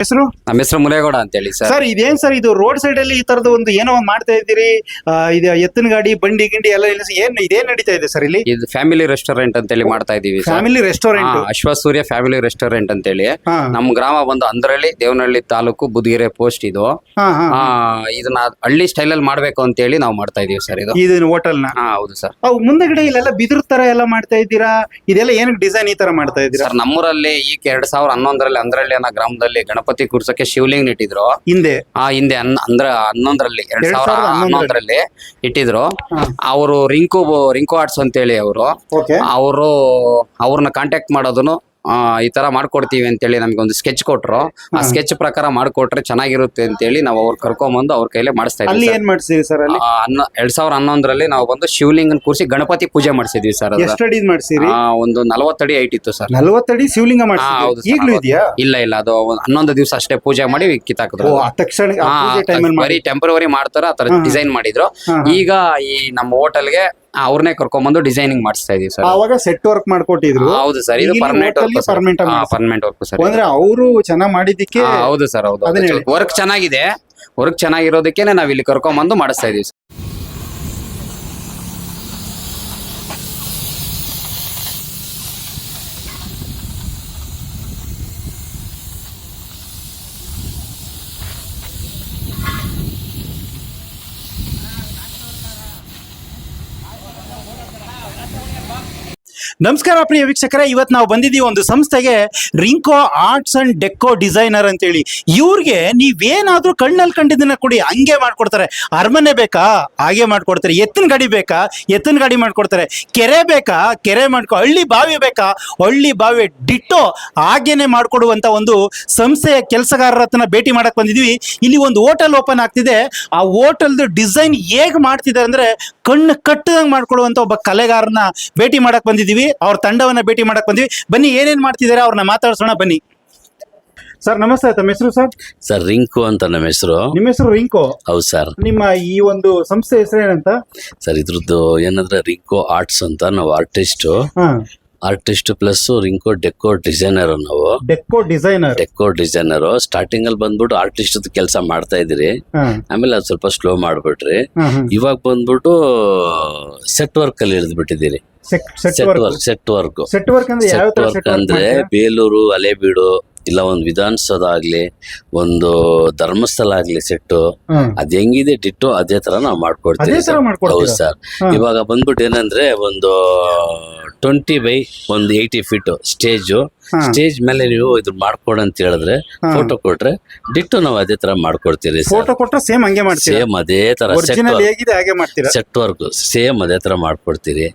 ಹೆಸರು? ನಮ್ಮ ಹೆಸರು ಮುರೇಗೌಡ ಅಂತ ಹೇಳಿ ಸರ್. ಸರ್ ಇದೇನ್ ಸರ್ ಇದು ರೋಡ್ ಸೈಡ್ ಅಲ್ಲಿ ಈ ತರದ ಒಂದು ಏನೋ ಒಂದು ಮಾಡ್ತಾ ಇದ್ದೀರಿ? ಇದು ಎತ್ತಿನ ಗಾಡಿ ಬಂಡಿ ಗಿಂಡಿ ಎಲ್ಲ ನಿಲ್ಲಿಸಿ ಇದೇನ್ ನಡೀತಾ ಇದೆ ಸರ್ ಇಲ್ಲಿ? ಇದು ಫ್ಯಾಮಿಲಿ ರೆಸ್ಟೋರೆಂಟ್ ಅಂತ ಹೇಳಿ ಮಾಡ್ತಾ ಇದೀವಿ sir. Family restaurant. Ashwasurya family restaurant ಅಂತ ಹೇಳಿ. ಹಾ. ನಮ್ಮ ಗ್ರಾಮ ಬಂದು ಅಂದ್ರಳ್ಳಿ, ದೇವನಹಳ್ಳಿ ತಾಲೂಕು, ಬುದ್ಗೆರೆ ಪೋಸ್ಟ್ ಇದು. ಹಾ, ಹಾ. ಇದನ್ನ ಹಳ್ಳಿ ಸ್ಟೈಲ್ ಅಲ್ಲಿ ಮಾಡ್ಬೇಕು ಅಂತ ಹೇಳಿ ನಾವು ಮಾಡ್ತಾ ಇದೀವಿ ಸರ್. ಇದು ಹೋಟೆಲ್ ನ? ಹೌದು ಸರ್. ಅವು ಮುಂದಗಡೆ ಇಲ್ಲೆಲ್ಲ ಬಿದಿರು ತರ ಎಲ್ಲ ಮಾಡ್ತಾ ಇದ್ದೀರಾ? ಇದೆಲ್ಲ ಏನಕ್ಕೆ ಡಿಸೈನ್ ಈ ತರ ಮಾಡ್ತಾ ಇದ್ದೀರಾ ಸರ್? ನಮ್ಮೂರಲ್ಲಿ ಈಗ 2011ರಲ್ಲಿ ಅಂದ್ರಳ್ಳಿ ಅನ್ನೋ ಗ್ರಾಮದಲ್ಲಿ ಗಣಪತಿ ಕೂರ್ಸಕ್ಕೆ ಶಿವಲಿಂಗ ಇಟ್ಟಿದ್ರು. ಹಿಂದೆ ಹಿಂದೆ 2011ರಲ್ಲಿ 2011ರಲ್ಲಿ ಇಟ್ಟಿದ್ರು. ಹಾ. ಅವರು ರಿಂಕು ಆರ್ಟ್ಸ್ ಅಂತ ಹೇಳಿ ಓಕೆ. ಅವ್ರನ್ನ ಕಾಂಟ್ಯಾಕ್ಟ್ ಮಾಡೋದನ್ನು ಈ ತರ ಮಾಡ್ಕೊಡ್ತೀವಿ ಅಂತೇಳಿ ನಮ್ಗೆ ಒಂದು ಸ್ಕೆಚ್ ಕೊಟ್ರು. ಆ ಸ್ಕೆಚ್ ಪ್ರಕಾರ ಮಾಡ್ಕೊಟ್ರೆ ಚೆನ್ನಾಗಿರುತ್ತೆ ಅಂತೇಳಿ ನಾವು ಅವ್ರು ಕರ್ಕೊಂಡ್ಬಂದು ಅವ್ರ ಕೈಲೇ ಮಾಡಿಸ್ತಾ ಅಲ್ಲಿ ಇದ್ವಿ. ಏನ್ ಮಾಡ್ಸಿದ್ರಿ ಸರ್? ಅಲ್ಲಿ 2011ರಲ್ಲಿ ನಾವು ಬಂದು ಶಿವಲಿಂಗನ್ ಕೂರಿಸಿ ಗಣಪತಿ ಪೂಜೆ ಮಾಡಿಸಿದ್ವಿ ಸರ್. ಎಷ್ಟು ಅಡಿ ಮಾಡ್ಸಿರಿ? ಒಂದು 40 ಅಡಿ ಹೈಟ್ ಇತ್ತು ಸರ್. 40 ಅಡಿ ಶಿವಲಿಂಗ ಹೌದು ಮಾಡ್ಸಿದ್ರಿ? ಸರ್. ಈಗಲೂ ಇದೆಯಾ? ಇಲ್ಲ ಅದು 11 ದಿವಸ ಅಷ್ಟೇ ಪೂಜೆ ಮಾಡಿ ಕಿತ್ತಾಕಿದ್ರು. ತಕ್ಷಣ ಪೂಜೆ ಟೈಮಲ್ಲಿ ಬರೀ ಟೆಂಪರರಿ ಮಾಡ್ತಾರ ಆ ತರ ಡಿಸೈನ್ ಮಾಡಿದ್ರು. ಈಗ ಈ ನಮ್ಮ ಹೋಟೆಲ್ಗೆ ಅವ್ರನ್ನೇ ಕರ್ಕೊಂಡ್ಬಂದು ಡಿಸೈನಿಂಗ್ ಮಾಡಿಸ್ತಾ ಇದೀವಿ ಸರ್. ಅವಾಗ ಸೆಟ್ ವರ್ಕ್ ಮಾಡ್ಕೊಟ್ಟಿದ್ರು. ಹೌದು ಸರ್. ಇದು ಪರ್ಮನೆಂಟ್ ವರ್ಕ್ ಸರ್. ಅಂದ್ರೆ ಅವರು ಚೆನ್ನಾಗ್ ಮಾಡಿದ್ದಕ್ಕೆ. ಹೌದು ಸರ್. ಹೌದು. ವರ್ಕ್ ಚೆನ್ನಾಗಿದೆ. ವರ್ಕ್ ಚೆನ್ನಾಗಿರೋದಕ್ಕೆ ನಾವ್ ಇಲ್ಲಿ ಕರ್ಕೊಂಡ್ಬಂದು ಮಾಡಿಸ್ತಾ ಇದೀವಿ ಸರ್. ನಮಸ್ಕಾರ ಪ್ರಿಯ ವೀಕ್ಷಕರೇ, ಇವತ್ತು ನಾವು ಬಂದಿದ್ದೀವಿ ಒಂದು ಸಂಸ್ಥೆಗೆ, ರಿಂಕೋ ಆರ್ಟ್ಸ್ ಅಂಡ್ ಡೆಕೋ ಡಿಸೈನರ್ ಅಂತೇಳಿ. ಇವ್ರಿಗೆ ನೀವೇನಾದ್ರೂ ಕಣ್ಣಲ್ಲಿ ಕಂಡಿದ್ದನ್ನ ಕೊಡಿ, ಹಂಗೆ ಮಾಡ್ಕೊಡ್ತಾರೆ. ಅರಮನೆ ಬೇಕಾ, ಹಾಗೆ ಮಾಡ್ಕೊಡ್ತಾರೆ. ಎತ್ತಿನ ಗಾಡಿ ಬೇಕಾ, ಎತ್ತಿನ ಗಾಡಿ ಮಾಡ್ಕೊಡ್ತಾರೆ. ಕೆರೆ ಬೇಕಾ, ಕೆರೆ ಹಳ್ಳಿ ಬಾವಿ ಬೇಕಾ, ಹಳ್ಳಿ ಬಾವಿ ಡಿಟ್ಟೋ ಹಾಗೇನೆ ಮಾಡ್ಕೊಡುವಂತ ಒಂದು ಸಂಸ್ಥೆಯ ಕೆಲಸಗಾರರ ಹತ್ರ ಭೇಟಿ ಮಾಡಕ್ ಬಂದಿದ್ವಿ. ಇಲ್ಲಿ ಒಂದು ಹೋಟೆಲ್ ಓಪನ್ ಆಗ್ತಿದೆ. ಆ ಹೋಟೆಲ್ದು ಡಿಸೈನ್ ಹೇಗ್ ಮಾಡ್ತಿದ್ದಾರೆ ಅಂದ್ರೆ ಕಣ್ಣು ಕಟ್ಟದಂಗ್ ಮಾಡ್ಕೊಡುವಂತ ಒಬ್ಬ ಕಲೆಗಾರನ ಭೇಟಿ ಮಾಡಕ್ ಬಂದಿದ್ದೀವಿ. ಅವ್ರ ತಂಡವನ್ನ ಭೇಟಿ ಮಾಡಕ್ ಬಂದ್ವಿ. ಬನ್ನಿ ಏನೇನ್ ಮಾಡ್ತಿದ್ದಾರೆ ಅವ್ರನ್ನ ಮಾತಾಡ್ಸೋಣ ಬನ್ನಿ. ಸರ್ ನಮಸ್ತೆ, ತಮ್ಮ ಹೆಸರು ಸರ್? ಸರ್ ರಿಂಕು ಅಂತ ನಮ್ಮ ಹೆಸರು. ನಿಮ್ಮ ಹೆಸರು ರಿಂಕೋ? ಹೌದು ಸರ್. ನಿಮ್ಮ ಈ ಒಂದು ಸಂಸ್ಥೆ ಹೆಸರು ಏನಂತ ಸರ್? ಇದ್ರದ್ದು ಏನಂದ್ರೆ ರಿಂಕೋ ಆರ್ಟ್ಸ್ ಅಂತ. ನಾವು ಆರ್ಟಿಸ್ಟ್ ಪ್ಲಸ್ ರಿಂಕೋ ಡೆಕೋ ಡಿಸೈನರ್. ನಾವು ಡೆಕೋ ಡಿಸೈನರ್. ಸ್ಟಾರ್ಟಿಂಗ್ ಅಲ್ಲಿ ಬಂದ್ಬಿಟ್ಟು ಆರ್ಟಿಸ್ಟ್ ಕೆಲಸ ಮಾಡ್ತಾ ಇದ್ರಿ. ಆಮೇಲೆ ಅದು ಸ್ವಲ್ಪ ಸ್ಲೋ ಮಾಡ್ಬಿಟ್ರಿ. ಇವಾಗ ಬಂದ್ಬಿಟ್ಟು ಸೆಟ್ ವರ್ಕ್ ಅಲ್ಲಿ ಇಳಿದ್ಬಿಟ್ಟಿದ್ದೀರಿ. ಸೆಟ್ ವರ್ಕ್ ಅಂದ್ರೆ ಬೇಲೂರು, ಹಳೆಬೀಡು, ಇಲ್ಲ ಒಂದು ವಿಧಾನಸೌಧ ಆಗ್ಲಿ, ಒಂದು ಧರ್ಮಸ್ಥಳ ಆಗ್ಲಿ, ಸೆಟ್ಟು ಅದ್ ಹೆಂಗಿದೆ ಡಿಟ್ಟೋ ಅದೇ ತರ ನಾವು ಮಾಡ್ಕೊಡ್ತೀವಿ. ಹೌದು ಸರ್. ಇವಾಗ ಬಂದ್ಬಿಟ್ಟು ಏನಂದ್ರೆ ಒಂದು 20x180 ಫೀಟ್ ಸ್ಟೇಜ್ ಮೇಲೆ ನೀವು ಇದು ಮಾಡ್ಕೊಡು ಅಂತ ಹೇಳಿದ್ರೆ ಫೋಟೋ ಕೊಟ್ರೆ ಡಿಟ್ಟೋ ನಾವು ಅದೇ ತರ ಮಾಡ್ಕೊಡ್ತೀವಿ. ಫೋಟೋ ಕೊಟ್ರೆ ಸೇಮ್ ಹಂಗೆ ಮಾಡ್ತೀವಿ. ಸೇಮ್ ಅದೇ ತರ ಸೆಟ್ ವರ್ಕ್ ಸೇಮ್ ಅದೇ ತರ ಮಾಡ್ಕೊಡ್ತೀರಿ.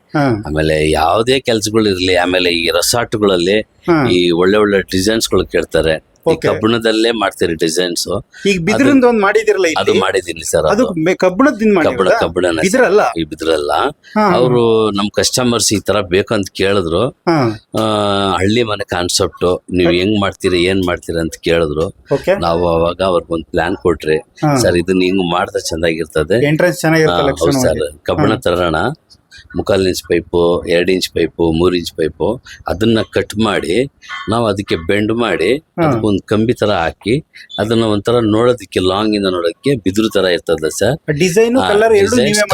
ಆಮೇಲೆ ಯಾವುದೇ ಕೆಲ್ಸಗಳು ಇರ್ಲಿ, ಆಮೇಲೆ ಈ ರೆಸಾರ್ಟ್ಗಳಲ್ಲಿ ಈ ಒಳ್ಳೆ ಡಿಸೈನ್ಸ್ ಗಳು ಕೇಳ್ತಾರೆ. ಕಬ್ಬಣದಲ್ಲೇ ಮಾಡ್ತೀರಿ ಡಿಸೈನ್ಸ್. ಈಗ ಬಿದಿರಿಂದ ಒಂದು ಮಾಡಿದಿರಲ್ಲ, ಅದು ಮಾಡಿದೀನಿ ಸರ್. ಅದು ಕಬ್ಬಣ ಈ ಬಿದ್ರಲ್ಲ. ಅವರು ನಮ್ ಕಸ್ಟಮರ್ಸ್ ಈ ತರ ಬೇಕಂತ ಕೇಳಿದ್ರು. ಹಳ್ಳಿ ಮನೆ ಕಾನ್ಸೆಪ್ಟ್ ನೀವ್ ಹೆಂಗ್ ಮಾಡ್ತೀರಿ, ಏನ್ ಮಾಡ್ತೀರಿ ಅಂತ ಕೇಳಿದ್ರು. ನಾವು ಅವಾಗ ಅವ್ರಿಗೊಂದ್ ಪ್ಲಾನ್ ಕೊಟ್ರಿ. ಸರ್ ಇದನ್ನ ಹಿಂಗ್ ಮಾಡಿದ್ರೆ ಚೆನ್ನಾಗಿರ್ತದೆ. ಹೌದು ಸರ್. ಕಬ್ಬಣ ತರೋಣ, 3/4 inch pipe, 2 inch pipe, 3 inch pipe, ಅದನ್ನ ಕಟ್ ಮಾಡಿ ನಾವು ಅದಕ್ಕೆ ಬೆಂಡ್ ಮಾಡಿ ಅದಕ್ಕೊಂದು ಕಂಬಿ ತರ ಹಾಕಿ ಅದನ್ನ ಒಂಥರ ನೋಡೋದಕ್ಕೆ ಲಾಂಗ್ ಇಂದ ನೋಡೋದಕ್ಕೆ ಬಿದ್ರು ತರ ಇರ್ತದೆ ಸರ್. ಡಿಸೈನ್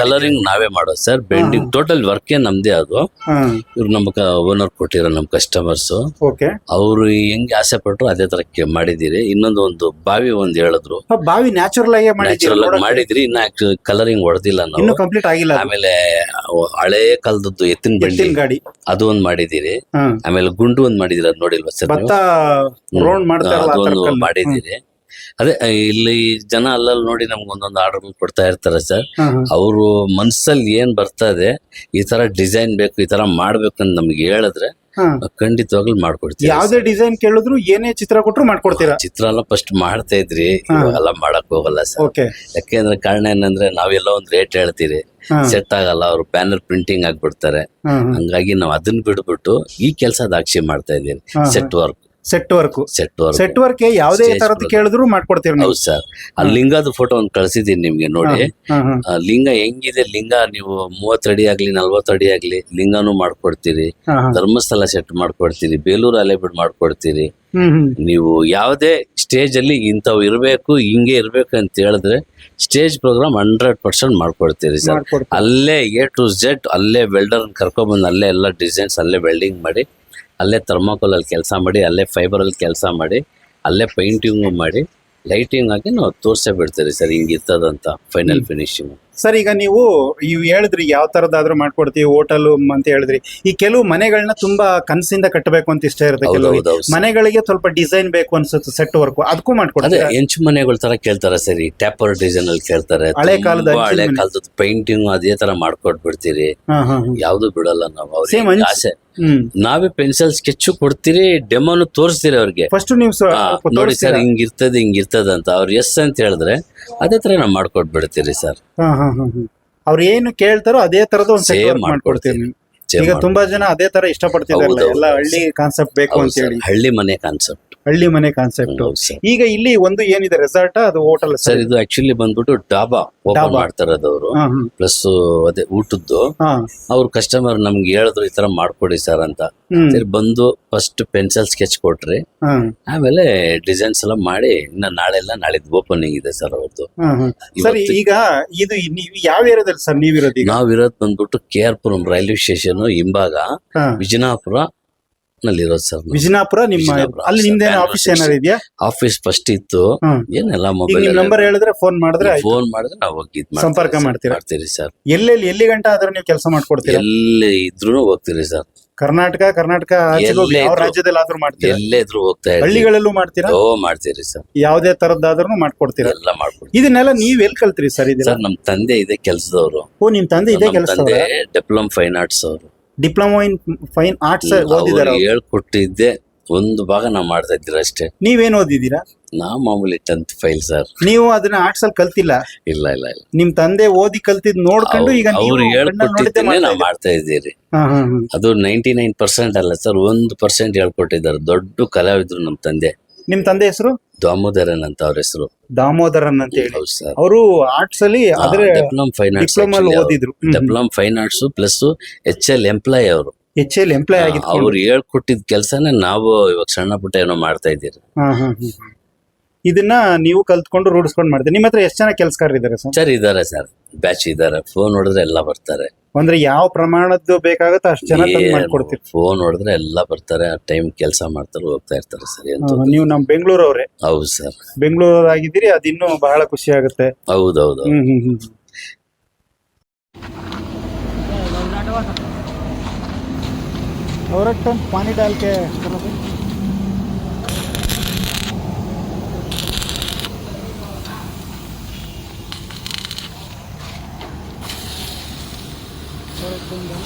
ಕಲರಿಂಗ್ ನಾವೇ ಮಾಡೋದು ಸರ್. ಬೆಂಡಿಂಗ್ ಟೋಟಲ್ ವರ್ಕ್ ನಮ್ದೇ. ಅದು ಇವ್ರು ನಮ್ಗ ಓನರ್ ಕೊಟ್ಟಿರೋ ನಮ್ ಕಸ್ಟಮರ್ಸ್. ಅವ್ರು ಹೆಂಗೆ ಆಸೆ ಪಟ್ರು ಅದೇ ತರ ಮಾಡಿದಿರಿ. ಒಂದು ಬಾವಿ ಹೇಳಿದ್ರು. ಬಾವಿ ನ್ಯಾಚುರಲ್ ಆಗಿ ಮಾಡಿದ್ರಿ. ಇನ್ನ ಕಲರಿಂಗ್ ಹೊಡೆದಿಲ್ಲ ನಾವು. ಆಮೇಲೆ ಹಳೆ ಕಾಲದದ್ದು ಎತ್ತಿನ ಗಾಡಿ ಅದು ಒಂದ್ ಮಾಡಿದಿರಿ. ಆಮೇಲೆ ಗುಂಡು ಒಂದ್ ಮಾಡಿದಿರಿ. ಅದ್ ನೋಡಿಲ್ವಾ ಸರ್? ಅದೊಂದು ಮಾಡಿದಿರಿ. ಅದೇ ಇಲ್ಲಿ ಜನ ಅಲ್ಲಲ್ಲಿ ನೋಡಿ ನಮ್ಗೆ ಒಂದೊಂದು ಆರ್ಡರ್ ಕೊಡ್ತಾ ಇರ್ತಾರೆ ಸರ್. ಅವರು ಮನ್ಸಲ್ಲಿ ಏನ್ ಬರ್ತದೆ, ಈ ತರ ಡಿಸೈನ್ ಬೇಕು, ಈ ತರ ಮಾಡ್ಬೇಕಂತ ನಮ್ಗೆ ಹೇಳಿದ್ರೆ ಖಂಡಿತವಾಗ್ಲೂ ಮಾಡ್ಕೊಡ್ತೀವಿ. ಯಾವ್ದೇ ಡಿಸೈನ್ ಕೇಳಿದ್ರು, ಏನೇ ಚಿತ್ರ ಕೊಟ್ರು ಮಾಡ್ಕೊಡ್ತೀರಾ? ಚಿತ್ರ ಎಲ್ಲ ಫಸ್ಟ್ ಮಾಡ್ತಾ ಇದ್ರಿ, ಇವಾಗೆಲ್ಲ ಮಾಡಕ್ ಹೋಗಲ್ಲ ಸರ್. ಯಾಕೆಂದ್ರೆ ಕಾರಣ ಏನಂದ್ರೆ ನಾವೆಲ್ಲ ಒಂದ್ ರೇಟ್ ಹೇಳ್ತೀರಿ, ಸೆಟ್ ಆಗಲ್ಲ. ಅವ್ರು ಬ್ಯಾನರ್ ಪ್ರಿಂಟಿಂಗ್ ಆಗ್ಬಿಡ್ತಾರೆ. ಹಂಗಾಗಿ ನಾವ್ ಅದನ್ನ ಬಿಡ್ಬಿಟ್ಟು ಈ ಕೆಲಸ ದಾಕ್ಷಿ ಮಾಡ್ತಾ ಇದೀನಿ. Set work set work set work ಯಾವುದೇ ತರದ್ದು ಕೇಳಿದ್ರು ಮಾಡ್ಕೊಡ್ತೀರಿ ನೀವು. ಹೌದು ಸರ್. ಆ ಲಿಂಗದ ಫೋಟೋ ಒಂದು ಕಳ್ಸಿದೀನಿ ನಿಮ್ಗೆ ನೋಡಿ. ಆ ಲಿಂಗ ಹೆಂಗಿದೆ, ಲಿಂಗ ನೀವು 30 ಅಡಿ ಆಗ್ಲಿ 40 ಅಡಿ ಆಗ್ಲಿ ಲಿಂಗನೂ ಮಾಡ್ಕೊಡ್ತೀರಿ. ಧರ್ಮಸ್ಥಳ ಸೆಟ್ ಮಾಡ್ಕೊಡ್ತೀರಿ, ಬೇಲೂರು ಹಳೆಬೀಡು ಮಾಡ್ಕೊಡ್ತೀರಿ. ನೀವು ಯಾವುದೇ ಸ್ಟೇಜ್ ಅಲ್ಲಿ ಇಂಥವು ಇರಬೇಕು, ಹಿಂಗೆ ಇರ್ಬೇಕು ಅಂತ ಹೇಳಿದ್ರೆ ಸ್ಟೇಜ್ ಪ್ರೋಗ್ರಾಮ್ 100% ಮಾಡ್ಕೊಡ್ತೀರಿ ಸರ್. ಅಲ್ಲೇ A to Z ಅಲ್ಲೇ ವೆಲ್ಡರ್ ಕರ್ಕೊಂಡ್ಬಂದು ಅಲ್ಲೇ ಎಲ್ಲ ಡಿಸೈನ್ಸ್ ಅಲ್ಲೇ ವೆಲ್ಡಿಂಗ್ ಮಾಡಿ, ಅಲ್ಲೇ ಥರ್ಮಾಕೋಲ್ ಅಲ್ಲಿ ಕೆಲಸ ಮಾಡಿ, ಅಲ್ಲೇ ಫೈಬರ್ ಅಲ್ಲಿ ಕೆಲಸ ಮಾಡಿ, ಅಲ್ಲೇ ಪೇಂಟಿಂಗು ಮಾಡಿ, ಲೈಟಿಂಗ್ ಆಗಿ ನಾವು ತೋರ್ಸೇ ಬಿಡ್ತೀರಿ ಸರ್ ಹಿಂಗಿರ್ತದಂತ ಫೈನಲ್ ಫಿನಿಶಿಂಗ್. ಸರ್ ಈಗ ನೀವು ಹೇಳಿದ್ರಿ ಯಾವ ತರದಾದ್ರೂ ಮಾಡ್ಕೊಡ್ತೀವಿ ಹೋಟೆಲ್ ಅಂತ ಹೇಳಿದ್ರಿ. ಈ ಕೆಲವು ಮನೆಗಳನ್ನ ತುಂಬಾ ಕನಸಿಂದ ಕಟ್ಟಬೇಕು ಅಂತ ಇಷ್ಟ ಇರುತ್ತೆ, ಕೆಲವು ಮನೆಗಳಿಗೆ ಸ್ವಲ್ಪ ಡಿಸೈನ್ ಬೇಕು ಅನ್ಸುತ್ತೆ ಸೆಟ್ ವರ್ಕ್, ಅದಕ್ಕೂ ಮಾಡ್ಕೊಡ್ತಾರೆ. ಹೆಂಚು ಮನೆಗಳ ತರ ಕೇಳ್ತಾರೆ ಸರಿ, ಟ್ಯಾಪರ್ ಡಿಸೈನ್ ಅಲ್ಲಿ ಕೇಳ್ತಾರೆ, ಹಳೆ ಕಾಲದ ಪೇಂಟಿಂಗ್ ಅದೇ ತರ ಮಾಡ್ಕೊಟ್ಬಿಡ್ತೀರಿ. ಯಾವ್ದು ಬಿಡಲ್ಲ ನಾವು ಅವ್ರಿಗೆ ಆಸೆ. ನಾವೇ ಪೆನ್ಸಿಲ್ ಸ್ಕೆಚ್ ಕೊಡ್ತೀರಿ, ಡೆಮೋನು ತೋರಿಸ್ತೀರಿ ಅವ್ರಿಗೆ. ಫಸ್ಟ್ ನೀವು ನೋಡಿ ಸರ್ ಹಿಂಗಿರ್ತದೆ ಅಂತ ಅವ್ರು ಎಸ್ ಅಂತ ಹೇಳಿದ್ರೆ ಅದೇ ತರ ನಾವು ಮಾಡ್ಕೊಟ್ಬಿಡ್ತೀರಿ ಸರ್. ಅವ್ರು ಏನು ಕೇಳ್ತಾರೋ ಅದೇ ತರದ ಒಂದು ಸೆಟ್ ಮಾಡ್ಕೊಡ್ತೀವಿ. ಈಗ ತುಂಬಾ ಜನ ಅದೇ ತರ ಇಷ್ಟಪಡ್ತಿದ್ದಾರೆ, ಎಲ್ಲ ಹಳ್ಳಿ ಕಾನ್ಸೆಪ್ಟ್ ಬೇಕು ಅಂತ ಹೇಳಿ. ಹಳ್ಳಿ ಮನೆ ಕಾನ್ಸೆಪ್ಟ್. ಈಗ ಇಲ್ಲಿ ಒಂದು ಏನಿದೆ ರೆಸಾರ್ಟ್, ಅದು ಹೋಟೆಲ್ ಸರ್. ಇದು ಆಕ್ಚುಲಿ ಬಂದ್ಬಿಟ್ಟು ಡಾಬಾ ಓಪನ್ ಮಾಡ್ತಾರದವ್ರು. ಪ್ಲಸ್ ಅದೇ ಊಟದ್ದು ಅವ್ರ ಕಸ್ಟಮರ್ ನಮ್ಗೆ ಹೇಳಿದ್ರು ಈ ತರ ಮಾಡ್ಕೊಡಿ ಸರ್ ಅಂತ. ಸರಿ ಬಂದು ಫಸ್ಟ್ ಪೆನ್ಸಿಲ್ ಸ್ಕೆಚ್ ಕೊಟ್ರಿ, ಆಮೇಲೆ ಡಿಸೈನ್ಸ್ ಎಲ್ಲ ಮಾಡಿ ಇನ್ನ ನಾಳಿದ್ದು ಓಪನಿಂಗ್ ಇದೆ ಸರ್ ಅವ್ರದ್ದು. ಸರ್ ಈಗ ಇದು ನೀವು ಯಾವ ಏರಿಯಾದಲ್ಲಿ ಸರ್ ನೀವಿರೋದು? ನಾವಿರೋದು ಬಂದ್ಬಿಟ್ಟು KR ಪುರಂ ರೈಲ್ವೆ ಸ್ಟೇಷನ್ ಹಿಂಭಾಗ ವಿಜಯನಾಪುರ ನಲ್ಲಿರೋದು ಸರ್. ವಿಜಯನಾಪುರ ನಿಮ್ಮ ಅಲ್ಲಿ ನಿಮ್ದೇನು ಆಫೀಸ್ ಏನಾದ್ರು ಇದೆಯಾ? ಆಫೀಸ್ ಫಸ್ಟ್ ಇತ್ತು, ಏನೆಲ್ಲ ಮೊಬೈಲ್ ನಂಬರ್ ಹೇಳಿದ್ರೆ ಫೋನ್ ಮಾಡಿದ್ರೆ ನಾವು ಹೋಗಿ ಸಂಪರ್ಕ ಮಾಡ್ತೀರಿ ಸರ್. ಎಲ್ಲಿ ಗಂಟ ಆದ್ರೆ ನೀವು ಕೆಲಸ ಮಾಡ್ಕೊಡ್ತೀರಿ? ಎಲ್ಲಿ ಇದ್ರು ಹೋಗ್ತೀರಿ ಸರ್. ಕರ್ನಾಟಕ ರಾಜ್ಯದಲ್ಲಿ ಆದ್ರೂ ಮಾಡ್ತೀರಾ? ಎಲ್ಲೇ ಇದ್ರು ಹೋಗ್ತಾ ಹಳ್ಳಿಗಳಲ್ಲೂ ಮಾಡ್ತೀರಾ? ಮಾಡ್ತೀರಿ ಸರ್. ಯಾವ್ದೇ ತರದ್ದಾದ್ರೂ ಮಾಡ್ಕೊಡ್ತೀರಾ? ಎಲ್ಲ ಮಾಡ್ಕೊಡ್ತೀವಿ. ಇದನ್ನೆಲ್ಲ ನೀವ್ ಎಲ್ಲಿ ಕಲ್ತ್ರಿ ಸರ್? ಸರ್ ನಮ್ ತಂದೆ ಇದೆ ಕೆಲ್ಸದವ್ರು. ಓ, ನಿಮ್ ತಂದೆ ಇದೆ ಕೆಲಸ? ಡಿಪ್ಲೊಮಾ ಫೈನ್ ಆರ್ಟ್ಸ್ ಅವರು. ಡಿಪ್ಲೊಮಾ ಇನ್ ಫೈನ್ ಆರ್ಟ್ಸ್ ಓದಿದಾರೆ? ಹೇಳ್ಕೊಟ್ಟಿದ್ದೆ ಒಂದು ಭಾಗ ನಾವು ಮಾಡ್ತಾ ಇದ್ದೀರ ಅಷ್ಟೇ. ನೀವೇನ್ ಓದಿದ್ದೀರಾ? ನಾ ಮಾಮೂಲಿ 10th ಫೈಲ್ ಸರ್. ನೀವು ಅದನ್ನ ಆರ್ಟ್ಸ್ ಅಲ್ಲಿ ಕಲ್ತಿಲ್ಲ? ಇಲ್ಲ. ನಿಮ್ ತಂದೆ ಓದಿ ಕಲ್ತಿದ್ ನೋಡ್ಕೊಂಡು ಈಗ ಅವ್ರು ಹೇಳ್ಕೊಟ್ಟಿದ್ದೇನೆ ನಾವು ಮಾಡ್ತಾ ಇದ್ದೀರಿ. ಅದು 99% ಅಲ್ಲ ಸರ್, 1% ಹೇಳ್ಕೊಟ್ಟಿದ್ದಾರೆ. ದೊಡ್ಡ ಕಲಾವಿದ್ರು ನಮ್ ತಂದೆ. ನಿಮ್ ತಂದೆ ಹೆಸರು? ದಾಮೋದರನ್ ಅಂತ ಅವ್ರ ಹೆಸರು. ದಾಮೋದರನ್ ಅಂತ ಹೇಳಿ. ಹೌದು ಸರ್. ಅವರು ಆರ್ಟ್ಸ್ ಅಲ್ಲಿ ಡಿಪ್ಲೊಮಾ ಫೈನ್ ಆರ್ಟ್ಸ್ ಓದಿದ್ರು. Diploma fine arts plus HL employ ಅವರು. HL ಎಂಪ್ಲಾಯ್ ಆಗಿದ್ರು. ಅವ್ರು ಹೇಳ್ಕೊಟ್ಟಿದ್ ಕೆಲ್ಸನೇ ನಾವು ಇವಾಗ ಸಣ್ಣ ಪುಟ್ಟ ಏನೋ ಮಾಡ್ತಾ ಇದ್ದೀರಿ. ಇದನ್ನ ನೀವು ಕಲ್ತ್ಕೊಂಡು ರೂಢಿಸ್ಕೊಂಡು ಮಾಡ್ತೀರಿ. ನಿಮ್ಮ ಹತ್ರ ಎಷ್ಟು ಜನ ಕೆಲಸಗಾರರು ಇದಾರೆ ಸರ್? ಇದಾರೆ ಸರ್, ಬ್ಯಾಚ್ ಇದಾರೆ. ಫೋನ್ ಹೊಡೆದ್ರೆ ಎಲ್ಲ ಬರ್ತಾರೆ. ಅಂದ್ರೆ ಯಾವ ಪ್ರಮಾಣದ್ದು ಬೇಕಾಗತ್ತೆ ಅಷ್ಟು ಜನ ಮಾಡ್ಕೊಡ್ತೀರಿ? ಫೋನ್ ಹೊಡೆದ್ರೆ ಎಲ್ಲ ಬರ್ತಾರೆ, ಆ ಟೈಮ್ ಕೆಲಸ ಮಾಡ್ತಾರೆ, ಹೋಗ್ತಾ ಇರ್ತಾರೆ ಸರ್. ನೀವು ನಮ್ ಬೆಂಗಳೂರವ್ರೆ? ಹೌದು ಸರ್. ಬೆಂಗಳೂರಾಗಿದ್ದೀರಿ, ಅದಿನ್ನೂ ಬಹಳ ಖುಷಿ ಆಗುತ್ತೆ. ಹೌದೌದು. और एक टन पानी डाल के करो भाई। और एक टन डाल।